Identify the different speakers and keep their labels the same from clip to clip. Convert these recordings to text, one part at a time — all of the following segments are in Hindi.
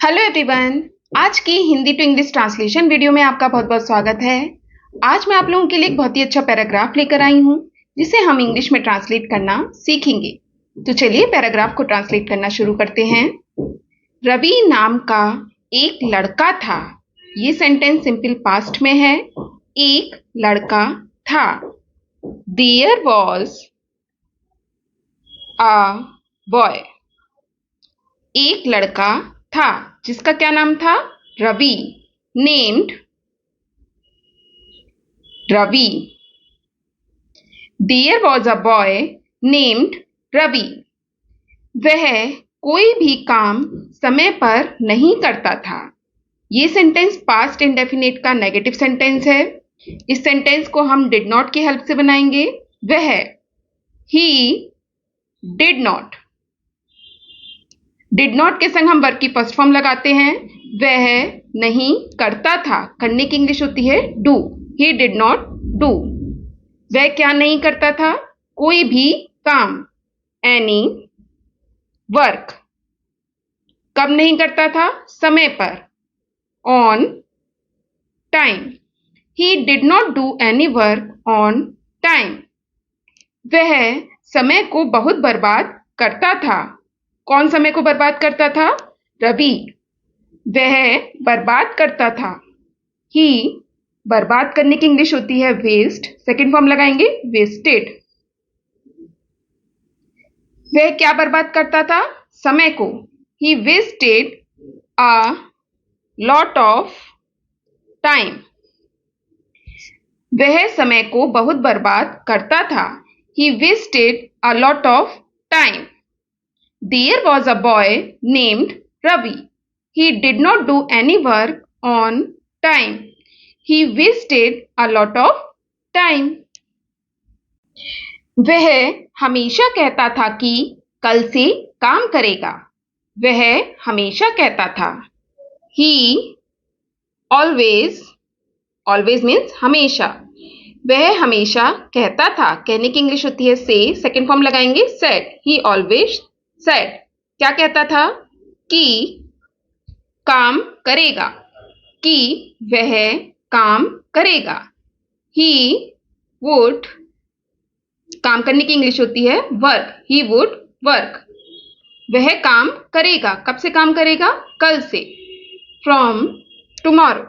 Speaker 1: Hello everyone. आज की Hindi to English translation video में आपका बहुत बहुत स्वागत है। आज मैं आप लोगों के लिए एक बहुत ही अच्छा पैराग्राफ लेकर आई हूं जिसे हम इंग्लिश में ट्रांसलेट करना सीखेंगे। तो चलिए पैराग्राफ को ट्रांसलेट करना शुरू करते हैं। रवि नाम का एक लड़का था। ये सेंटेंस सिंपल पास्ट में है। एक लड़का था। There was a boy. एक लड़का था जिसका क्या नाम था? Ravi. Named Ravi. There was a boy named Ravi. वह कोई भी काम समय पर नहीं करता था। ये सेंटेंस पास्ट इंडेफिनिट का नेगेटिव सेंटेंस है। इस सेंटेंस को हम डिड नॉट की हेल्प से बनाएंगे। वह, he did not. Did not के संग हम वर्ब की फर्स्ट फॉर्म लगाते हैं। वह नहीं करता था। करने की इंग्लिश होती है do. He did not do. वह क्या नहीं करता था? कोई भी काम। Any work. कब नहीं करता था? समय पर। On time. He did not do any work on time. वह समय को बहुत बर्बाद करता था। कौन समय को बर्बाद करता था? रवि। वह बर्बाद करता था। ही बर्बाद करने की इंग्लिश होती है वेस्ट। सेकंड फॉर्म लगाएंगे वेस्टेड। वह क्या बर्बाद करता था? समय को। He wasted a lot of time. वह समय को बहुत बर्बाद करता था। He wasted a lot of time. There was a boy named Ravi. He did not do any work on time. He wasted a lot of time. वह हमेशा कहता था कि कल से काम करेगा। वह हमेशा कहता था। He always, always means हमेशा। वह हमेशा कहता था। कहने की इंग्लिश होती है से। सेकेंड फॉर्म लगाएंगे said. He always said. क्या कहता था? कि काम करेगा। कि वह काम करेगा। He would. काम करने की इंग्लिश होती है वर्क। He would work. वह काम करेगा। कब से काम करेगा? कल से। From tomorrow.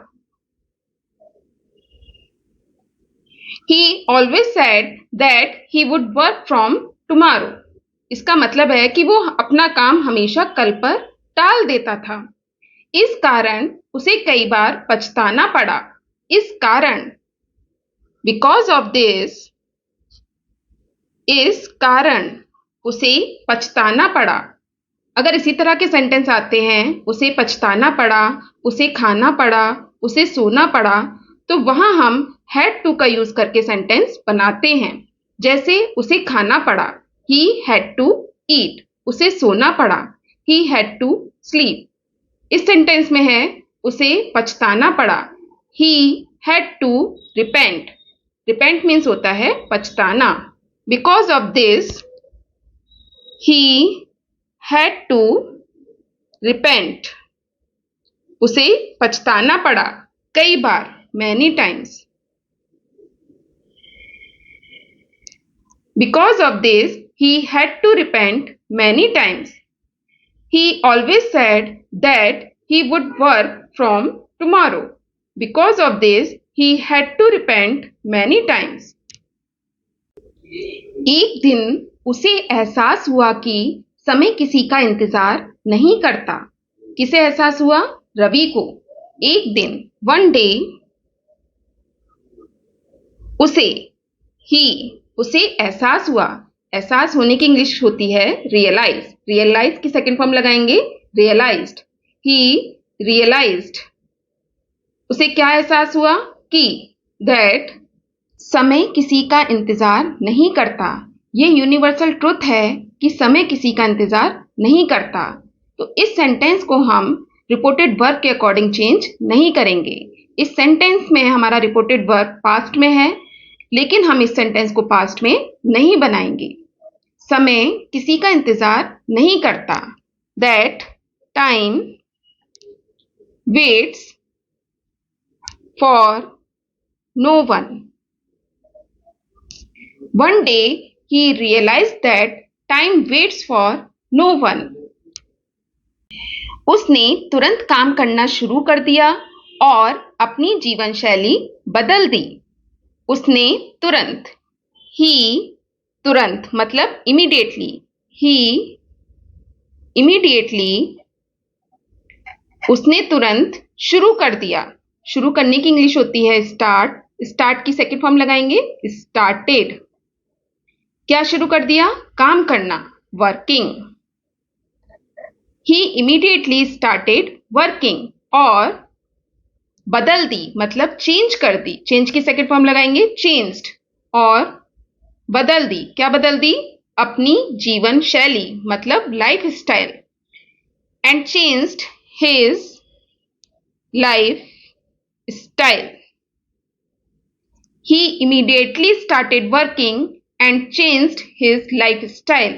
Speaker 1: He always said that he would work from tomorrow. इसका मतलब है कि वो अपना काम हमेशा कल पर टाल देता था। इस कारण उसे कई बार पछताना पड़ा। इस कारण, बिकॉज ऑफ दिस, इस कारण उसे पछताना पड़ा। अगर इसी तरह के सेंटेंस आते हैं, उसे पछताना पड़ा, उसे खाना पड़ा, उसे सोना पड़ा, तो वहां हम हैड टू का यूज करके सेंटेंस बनाते हैं। जैसे उसे खाना पड़ा, ही हैड टू ईट। उसे सोना पड़ा, ही हैड टू स्लीप। इस सेंटेंस में है उसे पछताना पड़ा, he had to repent. Repent means होता है पछताना। Because of this, he had to repent. उसे पछताना पड़ा कई बार, many times. Because of this, he had to repent many times. He always said that he would work from tomorrow. Because of this, he had to repent many times. एक दिन उसे एहसास हुआ कि समय किसी का इंतजार नहीं करता। किसे एहसास हुआ? रवि को। एक दिन, वन डे, उसे एहसास हुआ। एहसास होने की इंग्लिश होती है रियलाइज। रियलाइज की सेकंड फॉर्म लगाएंगे रियलाइज्ड। ही रियलाइज्ड। उसे क्या एहसास हुआ? कि दैट समय किसी का इंतजार नहीं करता। ये यूनिवर्सल ट्रुथ है कि समय किसी का इंतजार नहीं करता। तो इस सेंटेंस को हम रिपोर्टेड वर्ब के अकॉर्डिंग चेंज नहीं करेंगे। इस सेंटेंस में हमारा रिपोर्टेड वर्ब पास्ट में है, लेकिन हम इस सेंटेंस को पास्ट में नहीं बनाएंगे। समय किसी का इंतजार नहीं करता। That time waits for no one. One day he realized that time waits for no one. उसने तुरंत काम करना शुरू कर दिया और अपनी जीवन शैली बदल दी। उसने तुरंत, ही तुरंत मतलब इमीडिएटली, ही इमीडिएटली, उसने तुरंत शुरू कर दिया। शुरू करने की इंग्लिश होती है स्टार्ट। स्टार्ट की सेकंड फॉर्म लगाएंगे स्टार्टेड। क्या शुरू कर दिया? काम करना, वर्किंग। ही इमीडिएटली स्टार्टेड वर्किंग। और बदल दी मतलब चेंज कर दी। चेंज की सेकंड फॉर्म लगाएंगे चेंज्ड। और बदल दी, क्या बदल दी? अपनी जीवन शैली मतलब life style. And changed his life style. He immediately started working and changed his lifestyle.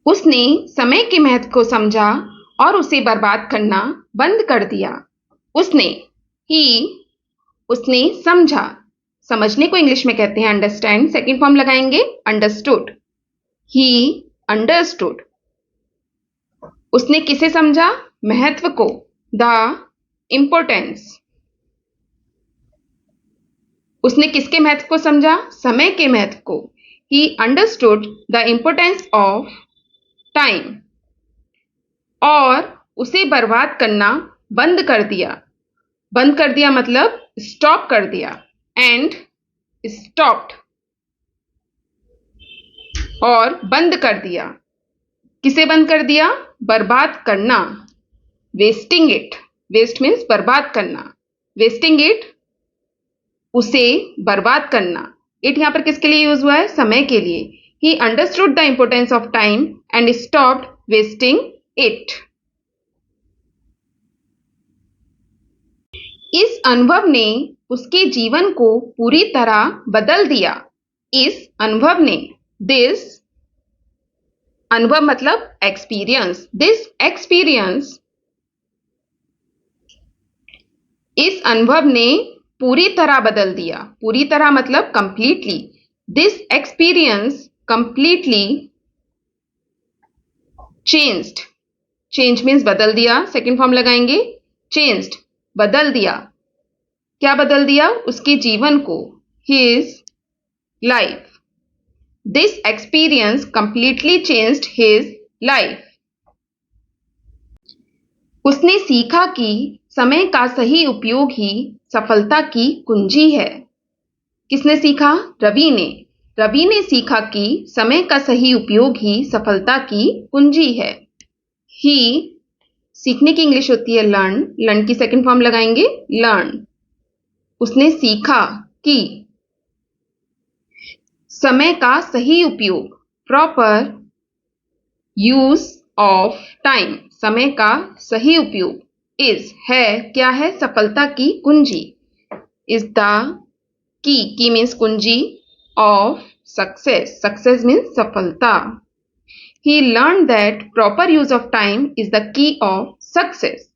Speaker 1: उसने समय के महत्व को समझा और उसे बर्बाद करना बंद कर दिया। उसने, उसने समझा। समझने को इंग्लिश में कहते हैं अंडरस्टैंड। सेकंड फॉर्म लगाएंगे अंडरस्टूड। He understood. उसने किसे समझा? महत्व को, द इम्पोर्टेंस। उसने किसके महत्व को समझा? समय के महत्व को। He understood the importance of time. और उसे बर्बाद करना बंद कर दिया। बंद कर दिया मतलब स्टॉप कर दिया। एंड स्टॉप्ड, और बंद कर दिया। किसे बंद कर दिया? बर्बाद करना, वेस्टिंग इट। वेस्ट मीन्स बर्बाद करना। वेस्टिंग इट, उसे बर्बाद करना। इट यहां पर किसके लिए यूज हुआ है? समय के लिए। He understood the importance of time and stopped wasting it. इस अनुभव ने उसके जीवन को पूरी तरह बदल दिया। इस अनुभव ने, दिस अनुभव मतलब एक्सपीरियंस। दिस एक्सपीरियंस, इस अनुभव ने पूरी तरह बदल दिया। पूरी तरह मतलब completely. This experience completely changed. Change means बदल दिया। सेकंड फॉर्म लगाएंगे चेंज्ड, बदल दिया। क्या बदल दिया? उसके जीवन को, his life. This experience completely changed his life. उसने सीखा कि समय का सही उपयोग ही सफलता की कुंजी है। किसने सीखा? रवि ने। रवि ने सीखा कि समय का सही उपयोग ही सफलता की कुंजी है। ही, सीखने की इंग्लिश होती है लर्न। लर्न की सेकंड फॉर्म लगाएंगे लर्न। उसने सीखा कि समय का सही उपयोग, प्रॉपर यूज ऑफ टाइम, समय का सही उपयोग, इज है, क्या है? सफलता की कुंजी। इज द की मीन्स कुंजी, ऑफ सक्सेस। सक्सेस मीन्स सफलता। He learn that proper use of time is the key of success.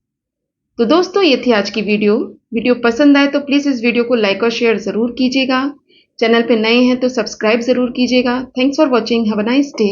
Speaker 1: तो दोस्तों ये थी आज की वीडियो। वीडियो पसंद आए तो प्लीज इस वीडियो को लाइक और शेयर जरूर कीजिएगा। चैनल पे नए हैं तो सब्सक्राइब जरूर कीजिएगा। Thanks for watching. Have a nice day.